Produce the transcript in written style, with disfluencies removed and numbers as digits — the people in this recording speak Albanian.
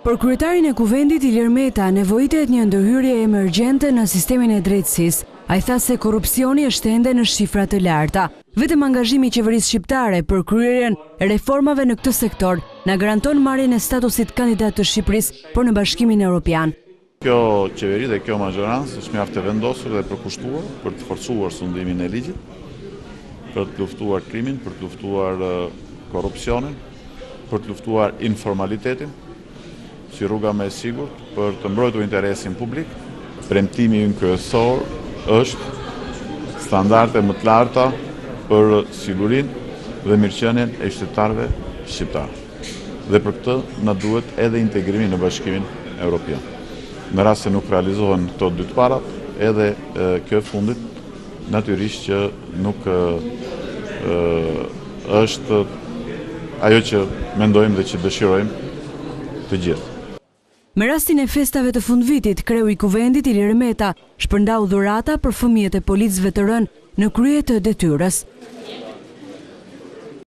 Por kryetarin e kuvendit Ilir Meta nevojitet një ndërhyrje emergjente në sistemin e drejtësisë. Ai tha se korrupsioni është ende në shifra të larta. Vetëm angazhimi i qeverisë shqiptare për kryerjen e reformave në këtë sektor na garanton marrjen e statusit kandidat të Shqipërisë për në Bashkimin Evropian. Kjo qeveri dhe kjo majorancë është mjaft e vendosur dhe përkushtuar për të forcuar sundimin e ligjit, për të luftuar krimin, për të luftuar korrupsionin, për të luftuar informalitetin, si rruga më e sigurt për të mbrojtur interesin publik. Premtimi ynë kryesor është standarde më të larta për sigurinë dhe mirëqenien e qytetarëve shqiptar. Dhe për këtë na duhet edhe integrimi në Bashkimin Evropian. Në rast se nuk realizohen këto dy të parat, edhe kjo e fundit, natyrisht që nuk është ajo që mendojmë dhe që dëshirojmë të gjithë. Me rastin e festave të fundvitit, kreu i kuvendit Ilir Meta shpërndau dhurata për fëmijët e policëve të rënë në krye të detyrës.